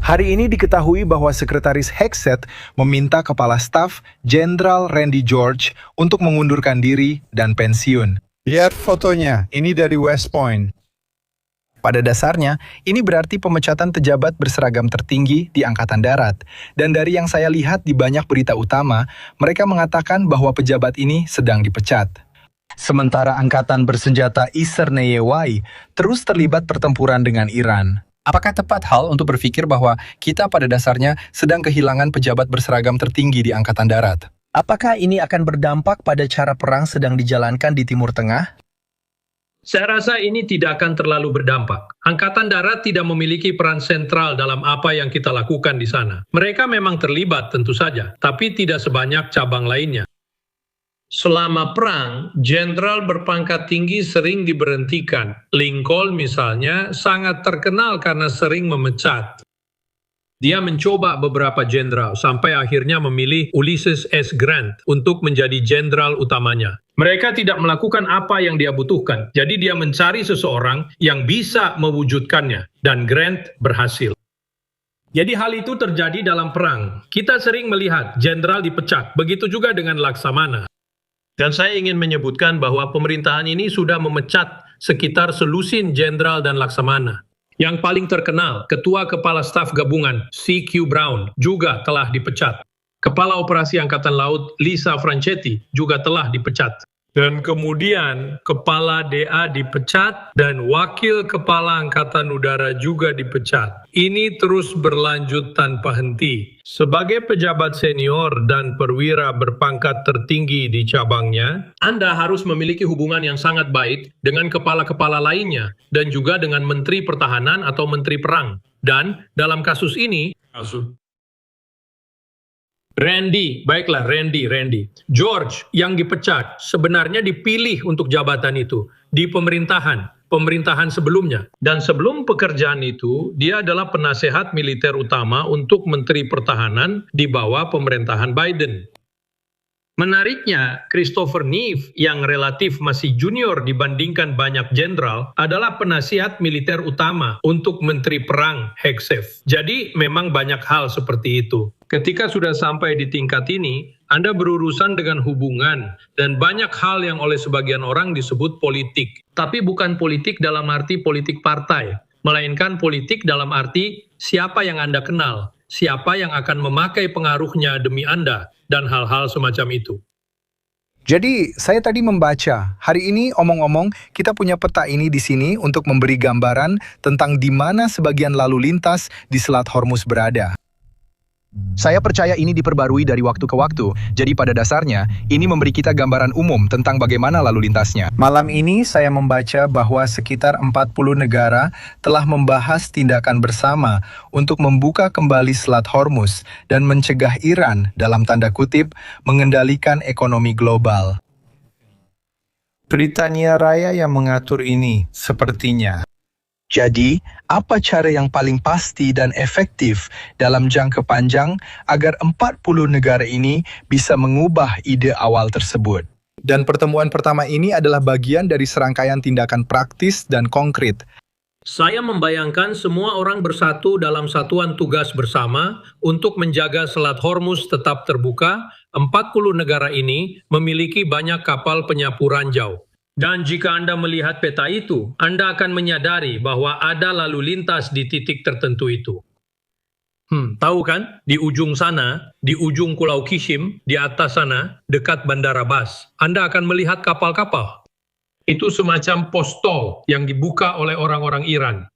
Hari ini diketahui bahwa Sekretaris Hexet meminta Kepala Staf Jenderal Randy George untuk mengundurkan diri dan pensiun. Lihat fotonya, ini dari West Point. Pada dasarnya, ini berarti pemecatan pejabat berseragam tertinggi di Angkatan Darat. Dan dari yang saya lihat di banyak berita utama, mereka mengatakan bahwa pejabat ini sedang dipecat. Sementara Angkatan Bersenjata Iserneyewai terus terlibat pertempuran dengan Iran. Apakah tepat hal untuk berpikir bahwa kita pada dasarnya sedang kehilangan pejabat berseragam tertinggi di Angkatan Darat? Apakah ini akan berdampak pada cara perang sedang dijalankan di Timur Tengah? Saya rasa ini tidak akan terlalu berdampak. Angkatan Darat tidak memiliki peran sentral dalam apa yang kita lakukan di sana. Mereka memang terlibat tentu saja, tapi tidak sebanyak cabang lainnya. Selama perang, jenderal berpangkat tinggi sering diberhentikan. Lincoln misalnya sangat terkenal karena sering memecat. Dia mencoba beberapa jenderal sampai akhirnya memilih Ulysses S. Grant untuk menjadi jenderal utamanya. Mereka tidak melakukan apa yang dia butuhkan, jadi dia mencari seseorang yang bisa mewujudkannya, dan Grant berhasil. Jadi hal itu terjadi dalam perang. Kita sering melihat jenderal dipecat, begitu juga dengan Laksamana. Dan saya ingin menyebutkan bahwa pemerintahan ini sudah memecat sekitar selusin jenderal dan Laksamana. Yang paling terkenal, Ketua Kepala Staf Gabungan, C.Q. Brown, juga telah dipecat. Kepala Operasi Angkatan Laut, Lisa Franchetti, juga telah dipecat. Dan kemudian, Kepala DA dipecat, dan Wakil Kepala Angkatan Udara juga dipecat. Ini terus berlanjut tanpa henti. Sebagai pejabat senior dan perwira berpangkat tertinggi di cabangnya, Anda harus memiliki hubungan yang sangat baik dengan kepala-kepala lainnya, dan juga dengan Menteri Pertahanan atau Menteri Perang. Dan dalam kasus ini, Randy. George yang dipecat sebenarnya dipilih untuk jabatan itu di pemerintahan sebelumnya. Dan sebelum pekerjaan itu, dia adalah penasehat militer utama untuk Menteri Pertahanan di bawah pemerintahan Biden. Menariknya, Christopher Neff yang relatif masih junior dibandingkan banyak jenderal adalah penasihat militer utama untuk Menteri Perang Hegseth. Jadi memang banyak hal seperti itu. Ketika sudah sampai di tingkat ini, Anda berurusan dengan hubungan dan banyak hal yang oleh sebagian orang disebut politik. Tapi bukan politik dalam arti politik partai, melainkan politik dalam arti siapa yang Anda kenal, siapa yang akan memakai pengaruhnya demi Anda, dan hal-hal semacam itu. Jadi, saya tadi membaca, hari ini omong-omong kita punya peta ini di sini untuk memberi gambaran tentang di mana sebagian lalu lintas di Selat Hormuz berada. Saya percaya ini diperbarui dari waktu ke waktu, jadi pada dasarnya ini memberi kita gambaran umum tentang bagaimana lalu lintasnya. Malam ini saya membaca bahwa sekitar 40 negara telah membahas tindakan bersama untuk membuka kembali Selat Hormuz dan mencegah Iran, dalam tanda kutip, mengendalikan ekonomi global. Britania Raya yang mengatur ini, sepertinya. Jadi, apa cara yang paling pasti dan efektif dalam jangka panjang agar 40 negara ini bisa mengubah ide awal tersebut? Dan pertemuan pertama ini adalah bagian dari serangkaian tindakan praktis dan konkret. Saya membayangkan semua orang bersatu dalam satuan tugas bersama untuk menjaga Selat Hormuz tetap terbuka. 40 negara ini memiliki banyak kapal penyapu ranjau. Dan jika Anda melihat peta itu, Anda akan menyadari bahwa ada lalu lintas di titik tertentu itu. Tahu kan? Di ujung sana, di ujung Pulau Kishim, di atas sana, dekat Bandara Bas, Anda akan melihat kapal-kapal. Itu semacam pos tol yang dibuka oleh orang-orang Iran.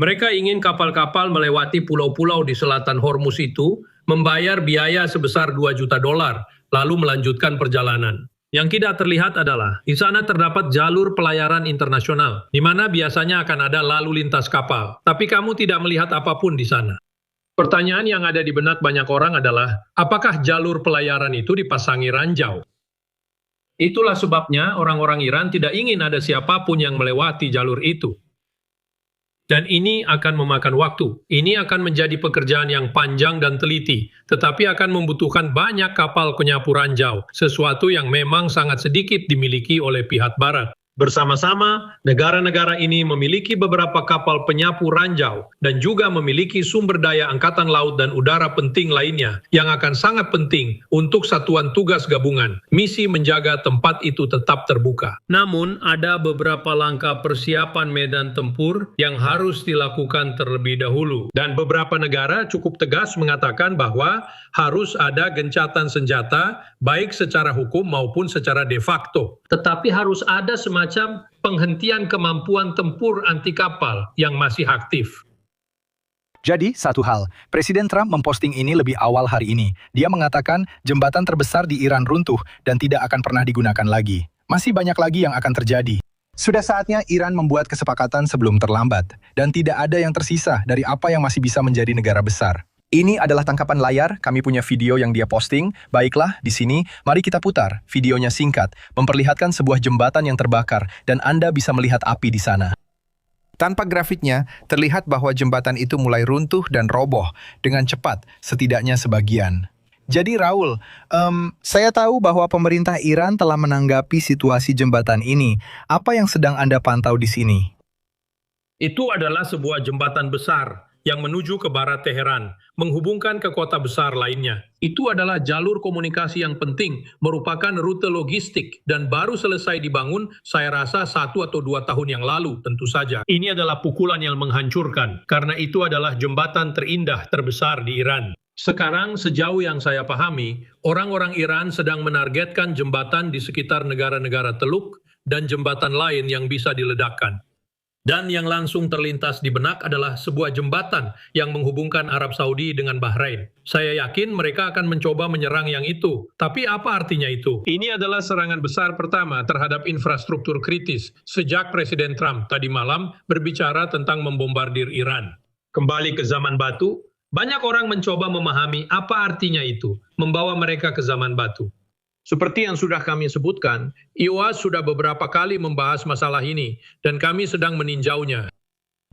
Mereka ingin kapal-kapal melewati pulau-pulau di selatan Hormuz itu, membayar biaya sebesar $2 juta, lalu melanjutkan perjalanan. Yang tidak terlihat adalah, di sana terdapat jalur pelayaran internasional, di mana biasanya akan ada lalu lintas kapal. Tapi kamu tidak melihat apapun di sana. Pertanyaan yang ada di benak banyak orang adalah, apakah jalur pelayaran itu dipasangi ranjau? Itulah sebabnya orang-orang Iran tidak ingin ada siapapun yang melewati jalur itu. Dan ini akan memakan waktu. Ini akan menjadi pekerjaan yang panjang dan teliti, tetapi akan membutuhkan banyak kapal penyapu ranjau, sesuatu yang memang sangat sedikit dimiliki oleh pihak Barat. Bersama-sama, negara-negara ini memiliki beberapa kapal penyapu ranjau dan juga memiliki sumber daya angkatan laut dan udara penting lainnya yang akan sangat penting untuk satuan tugas gabungan, misi menjaga tempat itu tetap terbuka. Namun, ada beberapa langkah persiapan medan tempur yang harus dilakukan terlebih dahulu. Dan beberapa negara cukup tegas mengatakan bahwa harus ada gencatan senjata, baik secara hukum maupun secara de facto. Tetapi harus ada semacam penghentian kemampuan tempur anti kapal yang masih aktif. Jadi, satu hal, Presiden Trump memposting ini lebih awal hari ini. Dia mengatakan jembatan terbesar di Iran runtuh dan tidak akan pernah digunakan lagi. Masih banyak lagi yang akan terjadi. Sudah saatnya Iran membuat kesepakatan sebelum terlambat, dan tidak ada yang tersisa dari apa yang masih bisa menjadi negara besar. Ini adalah tangkapan layar, kami punya video yang dia posting. Baiklah, di sini, mari kita putar. Videonya singkat, memperlihatkan sebuah jembatan yang terbakar, dan Anda bisa melihat api di sana. Tanpa grafiknya, terlihat bahwa jembatan itu mulai runtuh dan roboh dengan cepat, setidaknya sebagian. Jadi Raul, saya tahu bahwa pemerintah Iran telah menanggapi situasi jembatan ini. Apa yang sedang Anda pantau di sini? Itu adalah sebuah jembatan besar yang menuju ke barat Teheran, menghubungkan ke kota besar lainnya. Itu adalah jalur komunikasi yang penting, merupakan rute logistik, dan baru selesai dibangun, saya rasa 1 atau 2 tahun yang lalu, tentu saja. Ini adalah pukulan yang menghancurkan, karena itu adalah jembatan terindah terbesar di Iran. Sekarang, sejauh yang saya pahami, orang-orang Iran sedang menargetkan jembatan di sekitar negara-negara Teluk, dan jembatan lain yang bisa diledakkan. Dan yang langsung terlintas di benak adalah sebuah jembatan yang menghubungkan Arab Saudi dengan Bahrain. Saya yakin mereka akan mencoba menyerang yang itu. Tapi apa artinya itu? Ini adalah serangan besar pertama terhadap infrastruktur kritis sejak Presiden Trump tadi malam berbicara tentang membombardir Iran. Kembali ke zaman batu, banyak orang mencoba memahami apa artinya itu, membawa mereka ke zaman batu. Seperti yang sudah kami sebutkan, IOA sudah beberapa kali membahas masalah ini, dan kami sedang meninjaunya.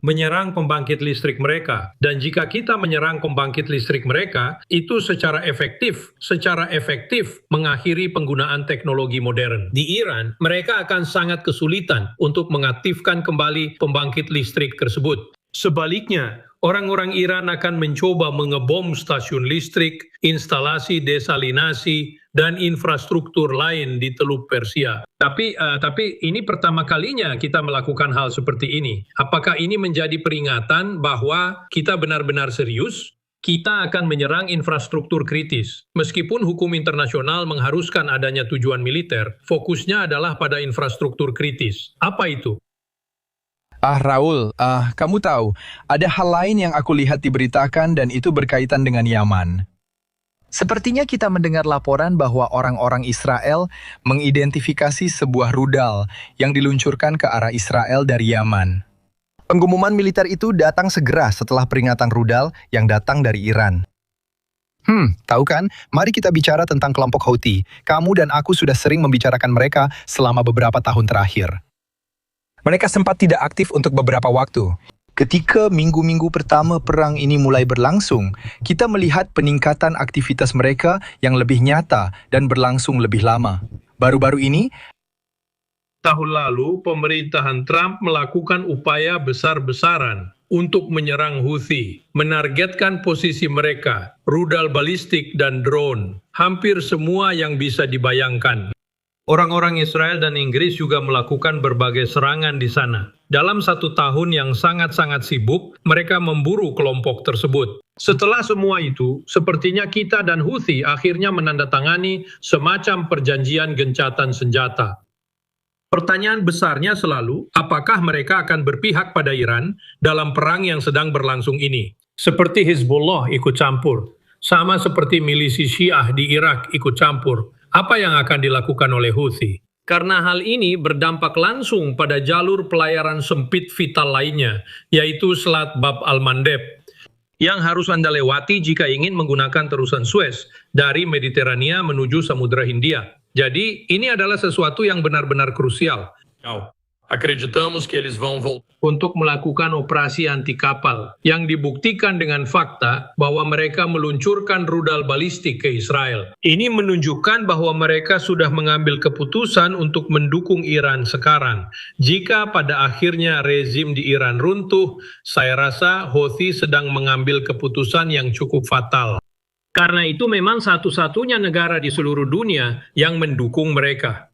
Menyerang pembangkit listrik mereka, dan jika kita menyerang pembangkit listrik mereka, itu secara efektif mengakhiri penggunaan teknologi modern. Di Iran, mereka akan sangat kesulitan untuk mengaktifkan kembali pembangkit listrik tersebut. Sebaliknya, orang-orang Iran akan mencoba mengebom stasiun listrik, instalasi desalinasi, dan infrastruktur lain di Teluk Persia. Tapi ini pertama kalinya kita melakukan hal seperti ini. Apakah ini menjadi peringatan bahwa kita benar-benar serius? Kita akan menyerang infrastruktur kritis. Meskipun hukum internasional mengharuskan adanya tujuan militer, fokusnya adalah pada infrastruktur kritis. Apa itu? Raul, kamu tahu, ada hal lain yang aku lihat diberitakan dan itu berkaitan dengan Yaman. Sepertinya kita mendengar laporan bahwa orang-orang Israel mengidentifikasi sebuah rudal yang diluncurkan ke arah Israel dari Yaman. Pengumuman militer itu datang segera setelah peringatan rudal yang datang dari Iran. Tahu kan? Mari kita bicara tentang kelompok Houthi. Kamu dan aku sudah sering membicarakan mereka selama beberapa tahun terakhir. Mereka sempat tidak aktif untuk beberapa waktu. Ketika minggu-minggu pertama perang ini mulai berlangsung, kita melihat peningkatan aktivitas mereka yang lebih nyata dan berlangsung lebih lama. Baru-baru ini, tahun lalu pemerintahan Trump melakukan upaya besar-besaran untuk menyerang Houthi, menargetkan posisi mereka, rudal balistik dan drone, hampir semua yang bisa dibayangkan. Orang-orang Israel dan Inggris juga melakukan berbagai serangan di sana. Dalam 1 tahun yang sangat-sangat sibuk, mereka memburu kelompok tersebut. Setelah semua itu, sepertinya kita dan Houthi akhirnya menandatangani semacam perjanjian gencatan senjata. Pertanyaan besarnya selalu, apakah mereka akan berpihak pada Iran dalam perang yang sedang berlangsung ini? Seperti Hizbullah ikut campur, sama seperti milisi Syiah di Irak ikut campur. Apa yang akan dilakukan oleh Houthi? Karena hal ini berdampak langsung pada jalur pelayaran sempit vital lainnya, yaitu Selat Bab al-Mandeb, yang harus Anda lewati jika ingin menggunakan terusan Suez dari Mediterania menuju Samudra Hindia. Jadi, ini adalah sesuatu yang benar-benar krusial. Acreditamos que eles vão voltar untuk melakukan operasi anti kapal yang dibuktikan dengan fakta bahwa mereka meluncurkan rudal balistik ke Israel. Ini menunjukkan bahwa mereka sudah mengambil keputusan untuk mendukung Iran sekarang. Jika pada akhirnya rezim di Iran runtuh, saya rasa Houthi sedang mengambil keputusan yang cukup fatal. Karena itu memang satu-satunya negara di seluruh dunia yang mendukung mereka.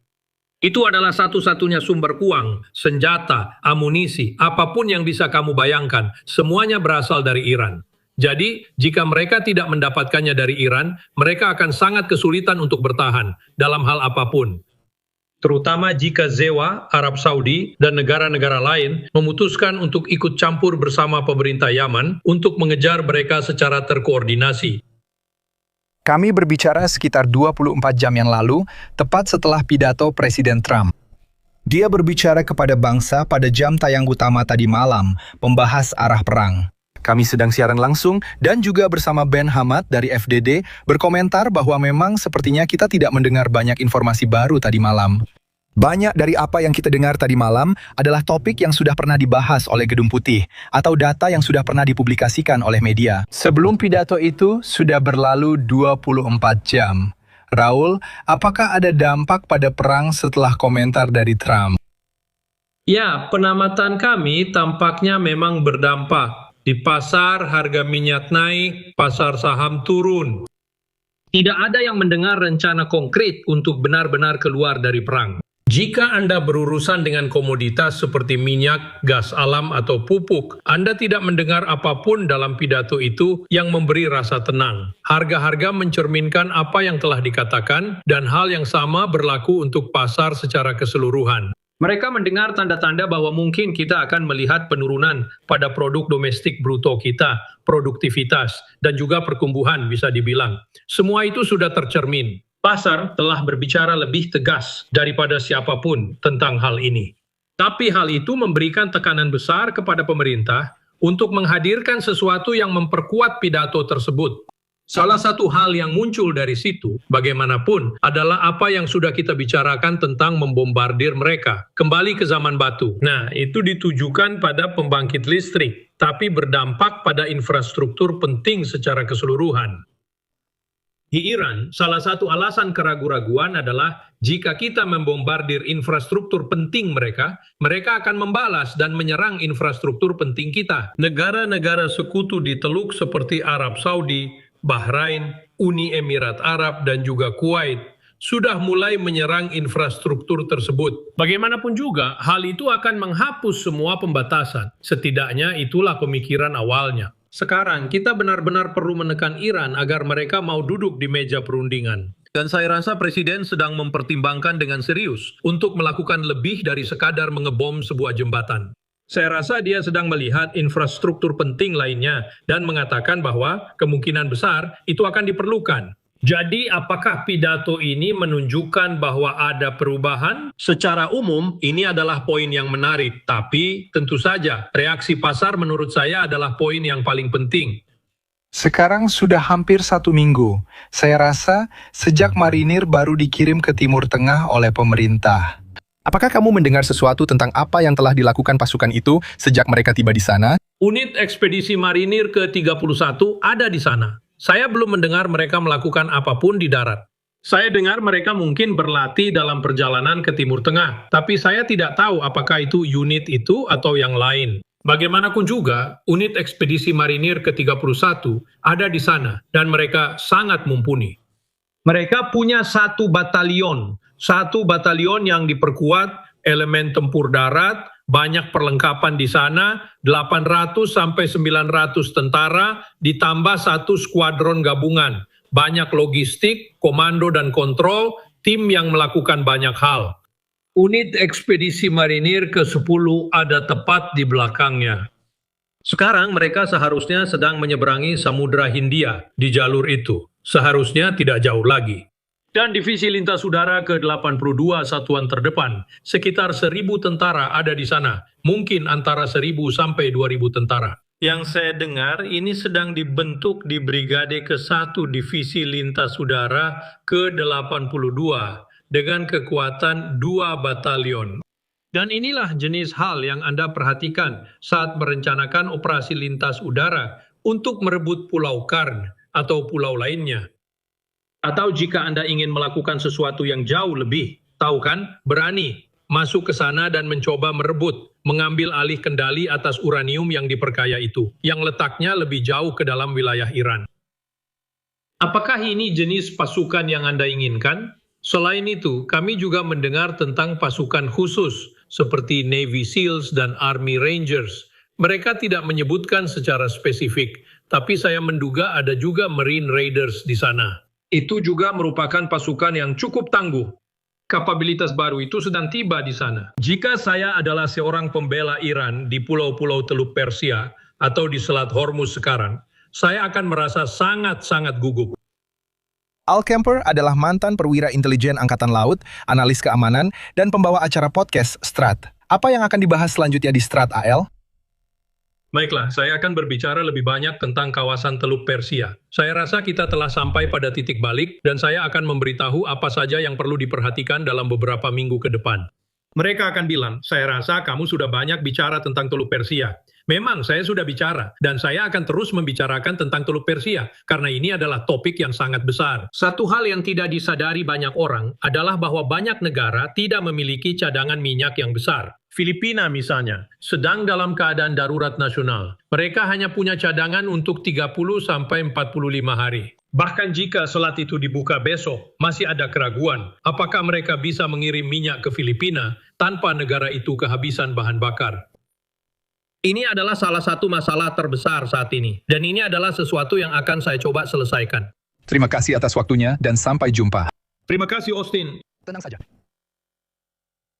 Itu adalah satu-satunya sumber uang, senjata, amunisi, apapun yang bisa kamu bayangkan, semuanya berasal dari Iran. Jadi, jika mereka tidak mendapatkannya dari Iran, mereka akan sangat kesulitan untuk bertahan dalam hal apapun. Terutama jika ZEWA, Arab Saudi, dan negara-negara lain memutuskan untuk ikut campur bersama pemerintah Yaman untuk mengejar mereka secara terkoordinasi. Kami berbicara sekitar 24 jam yang lalu, tepat setelah pidato Presiden Trump. Dia berbicara kepada bangsa pada jam tayang utama tadi malam, membahas arah perang. Kami sedang siaran langsung dan juga bersama Ben Hamad dari FDD berkomentar bahwa memang sepertinya kita tidak mendengar banyak informasi baru tadi malam. Banyak dari apa yang kita dengar tadi malam adalah topik yang sudah pernah dibahas oleh Gedung Putih atau data yang sudah pernah dipublikasikan oleh media. Sebelum pidato itu sudah berlalu 24 jam. Raul, apakah ada dampak pada perang setelah komentar dari Trump? Ya, pengamatan kami tampaknya memang berdampak. Di pasar, harga minyak naik, pasar saham turun. Tidak ada yang mendengar rencana konkret untuk benar-benar keluar dari perang. Jika Anda berurusan dengan komoditas seperti minyak, gas alam, atau pupuk, Anda tidak mendengar apapun dalam pidato itu yang memberi rasa tenang. Harga-harga mencerminkan apa yang telah dikatakan, dan hal yang sama berlaku untuk pasar secara keseluruhan. Mereka mendengar tanda-tanda bahwa mungkin kita akan melihat penurunan pada produk domestik bruto kita, produktivitas, dan juga pertumbuhan bisa dibilang. Semua itu sudah tercermin. Pasar telah berbicara lebih tegas daripada siapapun tentang hal ini. Tapi hal itu memberikan tekanan besar kepada pemerintah untuk menghadirkan sesuatu yang memperkuat pidato tersebut. Salah satu hal yang muncul dari situ, bagaimanapun, adalah apa yang sudah kita bicarakan tentang membombardir mereka. Kembali ke zaman batu. Nah, itu ditujukan pada pembangkit listrik, tapi berdampak pada infrastruktur penting secara keseluruhan. Di Iran, salah satu alasan keraguan-raguan adalah jika kita membombardir infrastruktur penting mereka, mereka akan membalas dan menyerang infrastruktur penting kita. Negara-negara sekutu di Teluk seperti Arab Saudi, Bahrain, Uni Emirat Arab, dan juga Kuwait sudah mulai menyerang infrastruktur tersebut. Bagaimanapun juga, hal itu akan menghapus semua pembatasan. Setidaknya itulah pemikiran awalnya. Sekarang kita benar-benar perlu menekan Iran agar mereka mau duduk di meja perundingan. Dan saya rasa Presiden sedang mempertimbangkan dengan serius untuk melakukan lebih dari sekadar mengebom sebuah jembatan. Saya rasa dia sedang melihat infrastruktur penting lainnya dan mengatakan bahwa kemungkinan besar itu akan diperlukan. Jadi apakah pidato ini menunjukkan bahwa ada perubahan? Secara umum ini adalah poin yang menarik, tapi tentu saja reaksi pasar menurut saya adalah poin yang paling penting. Sekarang sudah hampir 1 minggu. Saya rasa sejak marinir baru dikirim ke Timur Tengah oleh pemerintah. Apakah kamu mendengar sesuatu tentang apa yang telah dilakukan pasukan itu sejak mereka tiba di sana? Unit ekspedisi marinir ke-31 ada di sana. Saya belum mendengar mereka melakukan apapun di darat. Saya dengar mereka mungkin berlatih dalam perjalanan ke Timur Tengah, tapi saya tidak tahu apakah itu unit itu atau yang lain. Bagaimanapun juga, unit ekspedisi marinir ke-31 ada di sana, dan mereka sangat mumpuni. Mereka punya satu batalion yang diperkuat, elemen tempur darat, banyak perlengkapan di sana, 800 sampai 900 tentara, ditambah satu skuadron gabungan, banyak logistik, komando dan kontrol, tim yang melakukan banyak hal. Unit ekspedisi marinir ke-10 ada tepat di belakangnya. Sekarang mereka seharusnya sedang menyeberangi Samudra Hindia di jalur itu. Seharusnya tidak jauh lagi. Dan Divisi Lintas Udara ke-82 satuan terdepan, sekitar 1.000 tentara ada di sana, mungkin antara 1.000 sampai 2.000 tentara. Yang saya dengar ini sedang dibentuk di Brigade ke-1 Divisi Lintas Udara ke-82 dengan kekuatan 2 batalion. Dan inilah jenis hal yang Anda perhatikan saat merencanakan operasi lintas udara untuk merebut Pulau Karn atau pulau lainnya. Atau jika Anda ingin melakukan sesuatu yang jauh lebih, tahu kan, berani masuk ke sana dan mencoba merebut, mengambil alih kendali atas uranium yang diperkaya itu, yang letaknya lebih jauh ke dalam wilayah Iran. Apakah ini jenis pasukan yang Anda inginkan? Selain itu, kami juga mendengar tentang pasukan khusus seperti Navy SEALs dan Army Rangers. Mereka tidak menyebutkan secara spesifik, tapi saya menduga ada juga Marine Raiders di sana. Itu juga merupakan pasukan yang cukup tangguh. Kapabilitas baru itu sedang tiba di sana. Jika saya adalah seorang pembela Iran di pulau-pulau Teluk Persia atau di Selat Hormuz sekarang, saya akan merasa sangat-sangat gugup. Al Kemper adalah mantan perwira intelijen Angkatan Laut, analis keamanan, dan pembawa acara podcast Strat. Apa yang akan dibahas selanjutnya di Strat, AL? Baiklah, saya akan berbicara lebih banyak tentang kawasan Teluk Persia. Saya rasa kita telah sampai pada titik balik, dan saya akan memberitahu apa saja yang perlu diperhatikan dalam beberapa minggu ke depan. Mereka akan bilang, saya rasa kamu sudah banyak bicara tentang Teluk Persia. Memang saya sudah bicara, dan saya akan terus membicarakan tentang Teluk Persia, karena ini adalah topik yang sangat besar. Satu hal yang tidak disadari banyak orang adalah bahwa banyak negara tidak memiliki cadangan minyak yang besar. Filipina misalnya, sedang dalam keadaan darurat nasional. Mereka hanya punya cadangan untuk 30-45 hari. Bahkan jika selat itu dibuka besok, masih ada keraguan apakah mereka bisa mengirim minyak ke Filipina tanpa negara itu kehabisan bahan bakar. Ini adalah salah satu masalah terbesar saat ini, dan ini adalah sesuatu yang akan saya coba selesaikan. Terima kasih atas waktunya dan sampai jumpa. Terima kasih, Austin. Tenang saja.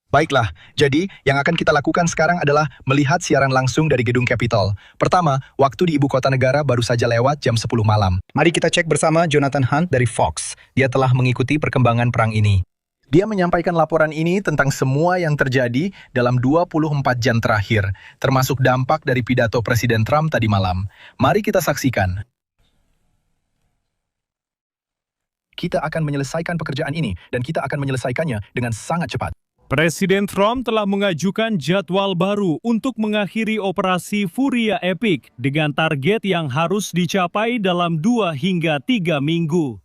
Baiklah, jadi yang akan kita lakukan sekarang adalah melihat siaran langsung dari gedung Capitol. Pertama, waktu di ibu kota negara baru saja lewat jam 10 malam. Mari kita cek bersama Jonathan Hunt dari Fox. Dia telah mengikuti perkembangan perang ini. Dia menyampaikan laporan ini tentang semua yang terjadi dalam 24 jam terakhir, termasuk dampak dari pidato Presiden Trump tadi malam. Mari kita saksikan. Kita akan menyelesaikan pekerjaan ini, dan kita akan menyelesaikannya dengan sangat cepat. Presiden Trump telah mengajukan jadwal baru untuk mengakhiri operasi Furia Epic dengan target yang harus dicapai dalam 2 hingga 3 minggu.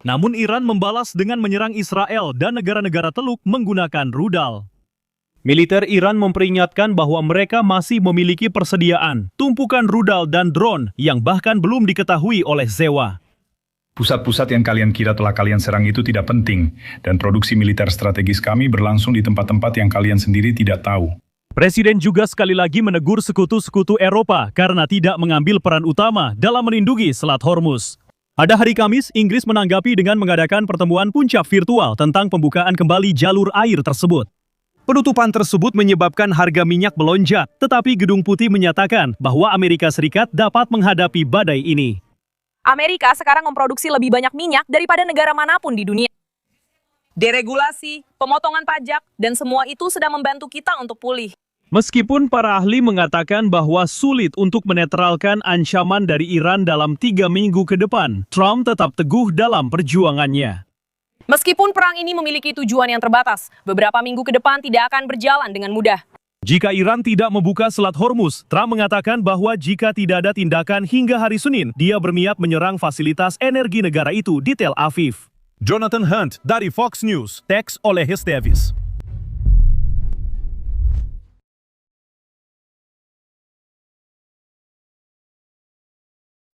Namun Iran membalas dengan menyerang Israel dan negara-negara Teluk menggunakan rudal. Militer Iran memperingatkan bahwa mereka masih memiliki persediaan, tumpukan rudal dan drone yang bahkan belum diketahui oleh Zewa. Pusat-pusat yang kalian kira telah kalian serang itu tidak penting, dan produksi militer strategis kami berlangsung di tempat-tempat yang kalian sendiri tidak tahu. Presiden juga sekali lagi menegur sekutu-sekutu Eropa karena tidak mengambil peran utama dalam melindungi Selat Hormuz. Pada hari Kamis, Inggris menanggapi dengan mengadakan pertemuan puncak virtual tentang pembukaan kembali jalur air tersebut. Penutupan tersebut menyebabkan harga minyak melonjak, tetapi Gedung Putih menyatakan bahwa Amerika Serikat dapat menghadapi badai ini. Amerika sekarang memproduksi lebih banyak minyak daripada negara manapun di dunia. Deregulasi, pemotongan pajak, dan semua itu sedang membantu kita untuk pulih. Meskipun para ahli mengatakan bahwa sulit untuk menetralkan ancaman dari Iran dalam 3 minggu ke depan, Trump tetap teguh dalam perjuangannya. Meskipun perang ini memiliki tujuan yang terbatas, beberapa minggu ke depan tidak akan berjalan dengan mudah. Jika Iran tidak membuka Selat Hormuz, Trump mengatakan bahwa jika tidak ada tindakan hingga hari Senin, dia berniat menyerang fasilitas energi negara itu di Tel Aviv. Jonathan Hunt dari Fox News, teks oleh His Davis.